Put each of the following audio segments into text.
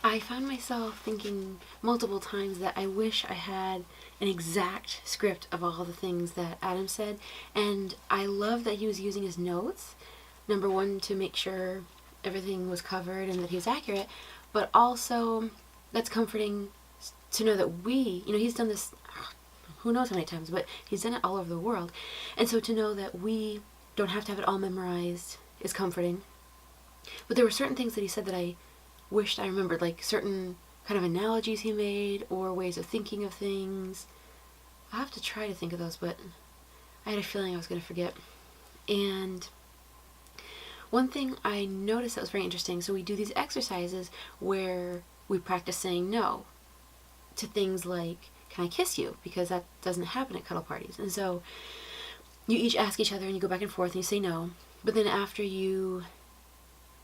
I found myself thinking multiple times that I wish I had an exact script of all the things that Adam said, and I love that he was using his notes, number one, to make sure everything was covered and that he was accurate, but also that's comforting to know that he's done this who knows how many times, but he's done it all over the world, and so to know that we don't have to have it all memorized is comforting. But there were certain things that he said that I wished I remembered, like certain kind of analogies he made or ways of thinking of things. I'll have to try to think of those, but I had a feeling I was going to forget. And one thing I noticed that was very interesting, so we do these exercises where we practice saying no to things like, can I kiss you? Because that doesn't happen at cuddle parties. And so you each ask each other and you go back and forth and you say no, but then after you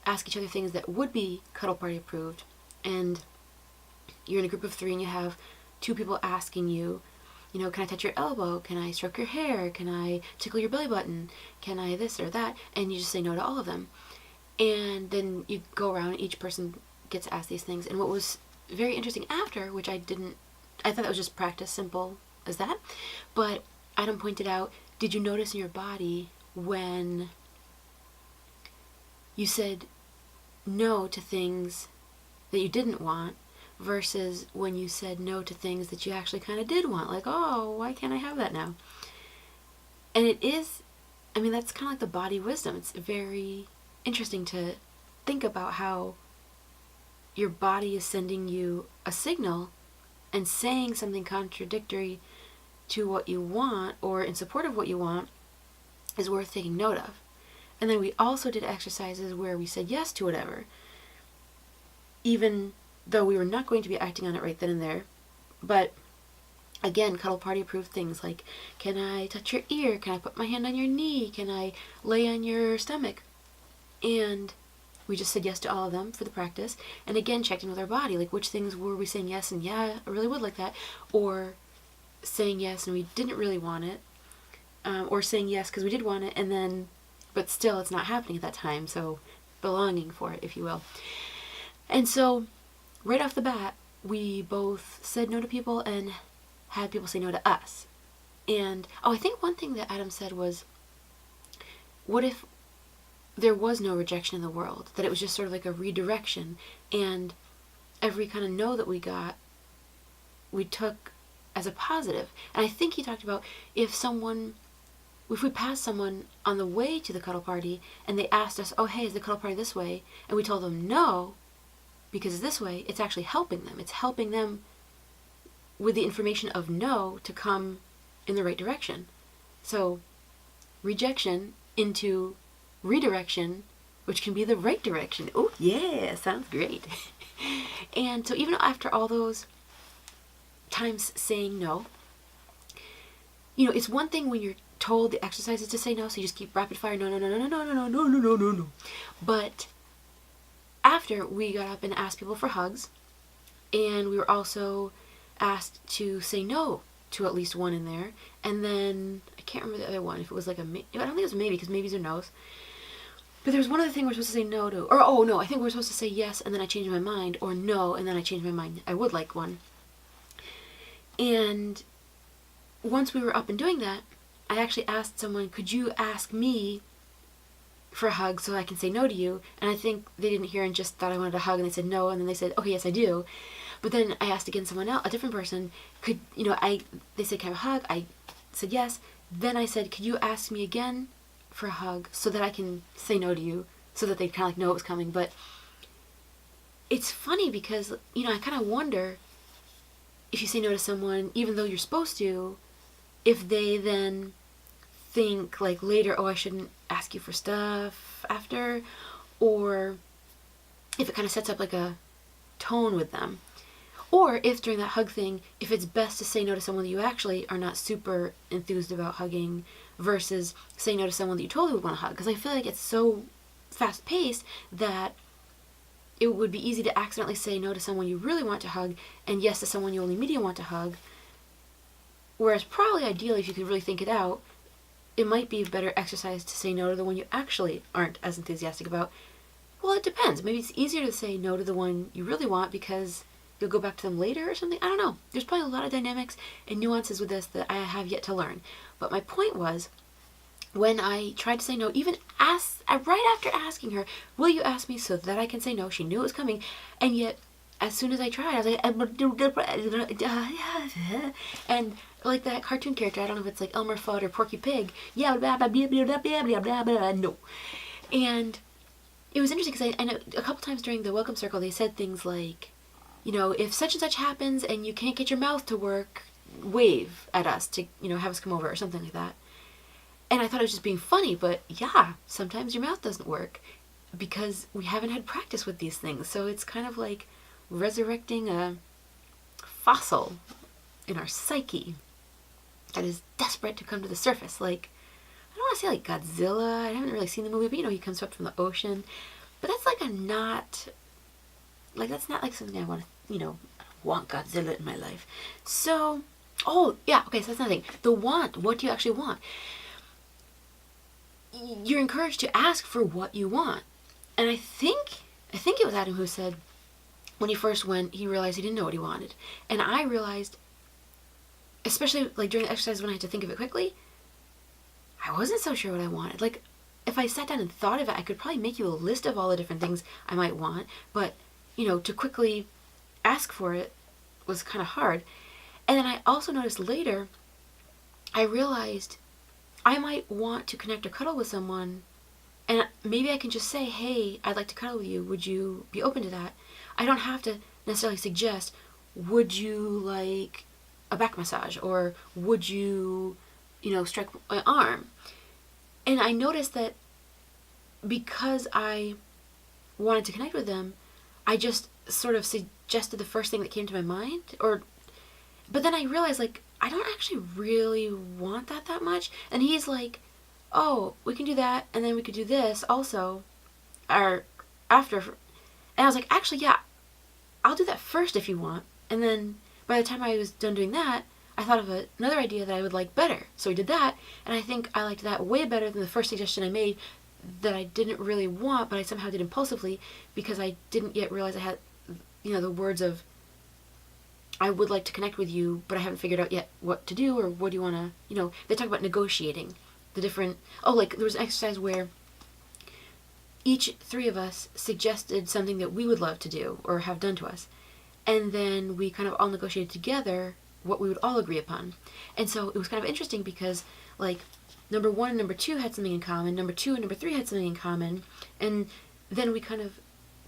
ask each other things that would be cuddle party approved, and you're in a group of 3 and you have 2 people asking you, can I touch your elbow? Can I stroke your hair? Can I tickle your belly button? Can I this or that? And you just say no to all of them. And then you go around and each person gets asked these things. And what was very interesting after, which I thought that was just practice, simple as that, but Adam pointed out, did you notice in your body when you said no to things that you didn't want versus when you said no to things that you actually kind of did want, like, oh, why can't I have that now? And it is, that's kind of like the body wisdom. It's very interesting to think about how your body is sending you a signal, and saying something contradictory to what you want or in support of what you want is worth taking note of. And then we also did exercises where we said yes to whatever, even though we were not going to be acting on it right then and there. But again, cuddle party approved things like, can I touch your ear? Can I put my hand on your knee? Can I lay on your stomach? And we just said yes to all of them for the practice, and again checked in with our body, like which things were we saying yes and yeah, I really would like that, or saying yes and we didn't really want it, or saying yes because we did want it, and then but still it's not happening at that time, so belonging for it, if you will. And so right off the bat we both said no to people and had people say no to us. And I think one thing that Adam said was, what if there was no rejection in the world, that it was just sort of like a redirection, and every kind of no that we got we took as a positive. And I think he talked about if we passed someone on the way to the cuddle party and they asked us, oh hey, is the cuddle party this way, and we told them no because it's this way, it's actually helping them. It's helping them with the information of no to come in the right direction. So rejection into redirection, which can be the right direction. Oh yeah, sounds great. And so even after all those times saying no, it's one thing when you're told the exercises to say no, so you just keep rapid fire, no, no, no, no, no, no, no, no, no, no, no, no. But after, we got up and asked people for hugs, and we were also asked to say no to at least one in there, and then I can't remember the other one, if it was like I don't think it was a maybe, because maybes are no's. But there was one other thing we're supposed to say no to, or oh no, I think we're supposed to say yes and then I changed my mind, or no and then I changed my mind, I would like one. And once we were up and doing that, I actually asked someone, could you ask me for a hug so I can say no to you? And I think they didn't hear and just thought I wanted a hug, and they said no, and then they said, okay, yes I do. But then I asked again someone else, a different person, they said, can I have a hug? I said yes. Then I said, could you ask me again for a hug so that I can say no to you, so that they kind of know it was coming. But it's funny because, I kind of wonder if you say no to someone, even though you're supposed to, if they then think like later, oh, I shouldn't ask you for stuff after, or if it kind of sets up like a tone with them. Or if during that hug thing, if it's best to say no to someone that you actually are not super enthused about hugging versus saying no to someone that you totally would want to hug. Because I feel like it's so fast-paced that it would be easy to accidentally say no to someone you really want to hug and yes to someone you only medium want to hug. Whereas probably ideally, if you could really think it out, it might be a better exercise to say no to the one you actually aren't as enthusiastic about, Well, it depends. Maybe it's easier to say no to the one you really want because you'll go back to them later or something. I don't know. There's probably a lot of dynamics and nuances with this that I have yet to learn. But my point was, when I tried to say no, even right after asking her, will you ask me so that I can say no? She knew it was coming. And yet, as soon as I tried, I was like, and like that cartoon character, I don't know if it's like Elmer Fudd or Porky Pig. Yeah, blah, blah, blah, blah, blah, blah, blah, blah, no. And it was interesting because I know a couple times during the welcome circle, they said things like, if such and such happens and you can't get your mouth to work, wave at us to, have us come over or something like that. And I thought it was just being funny, but yeah, sometimes your mouth doesn't work because we haven't had practice with these things. So it's kind of like resurrecting a fossil in our psyche that is desperate to come to the surface. Like, I don't want to say like Godzilla. I haven't really seen the movie, but he comes up from the ocean. But that's like that's not like something I want to, I want Godzilla in my life. So, oh yeah, okay, so that's another thing. The want, what do you actually want? You're encouraged to ask for what you want. And I think it was Adam who said when he first went, he realized he didn't know what he wanted. And I realized, especially like during the exercise when I had to think of it quickly, I wasn't so sure what I wanted. Like, if I sat down and thought of it, I could probably make you a list of all the different things I might want. But, to quickly ask for it was kind of hard. And then I also noticed later, I realized I might want to connect or cuddle with someone, and maybe I can just say, hey, I'd like to cuddle with you. Would you be open to that? I don't have to necessarily suggest, would you like a back massage? Or would you, strike my arm? And I noticed that because I wanted to connect with them, I just sort of suggested the first thing that came to my mind. But then I realized, like, I don't actually really want that much. And he's like, oh, we can do that, and then we could do this also, or after. And I was like, actually, yeah, I'll do that first if you want. And then by the time I was done doing that, I thought of another idea that I would like better. So we did that, and I think I liked that way better than the first suggestion I made that I didn't really want, but I somehow did impulsively because I didn't yet realize I had, the words of, I would like to connect with you, but I haven't figured out yet what to do, or what do you want to, they talk about negotiating the different, like there was an exercise where each three of us suggested something that we would love to do or have done to us. And then we kind of all negotiated together what we would all agree upon. And so it was kind of interesting because, like, number 1 and number 2 had something in common, number 2 and number 3 had something in common, and then we kind of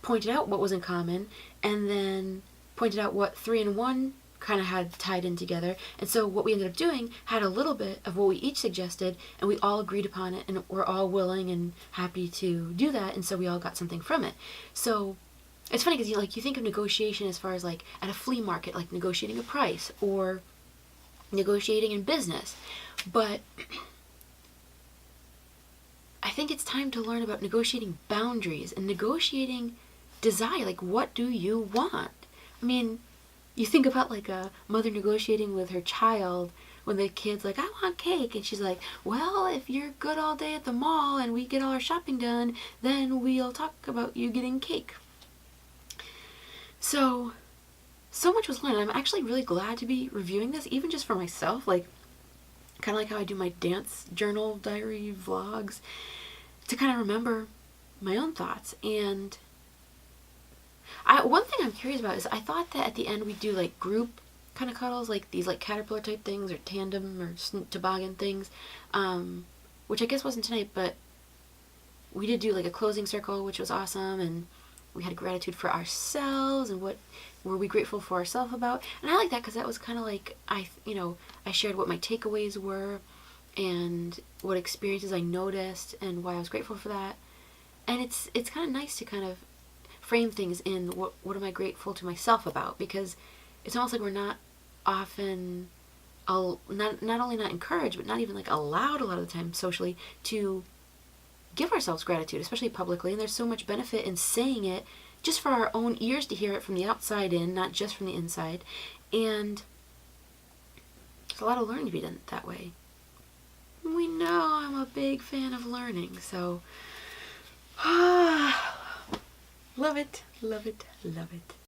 pointed out what was in common, and then pointed out what 3 and 1 kind of had tied in together. And so what we ended up doing had a little bit of what we each suggested, and we all agreed upon it, and we're all willing and happy to do that, and so we all got something from it. So it's funny because you think of negotiation as far as like at a flea market, like negotiating a price or negotiating in business. But I think it's time to learn about negotiating boundaries and negotiating desire. Like, what do you want? I mean, you think about like a mother negotiating with her child when the kid's like, I want cake. And she's like, well, if you're good all day at the mall and we get all our shopping done, then we'll talk about you getting cake. So much was learned. I'm actually really glad to be reviewing this, even just for myself. Like, kind of like how I do my dance journal, diary, vlogs, to kind of remember my own thoughts. And one thing I'm curious about is I thought that at the end we'd do like group kind of cuddles, like these like caterpillar type things or tandem or toboggan things, which I guess wasn't tonight, but we did do like a closing circle, which was awesome, and we had gratitude for ourselves and what were we grateful for ourselves about. And I like that because that was kind of like I shared what my takeaways were and what experiences I noticed and why I was grateful for that. And it's kind of nice to kind of frame things in what am I grateful to myself about, because it's almost like we're not often not only not encouraged, but not even like allowed a lot of the time socially to give ourselves gratitude, especially publicly. And there's so much benefit in saying it just for our own ears to hear it from the outside in, not just from the inside. And there's a lot of learning to be done that way. We know I'm a big fan of learning, so Love it, love it, love it.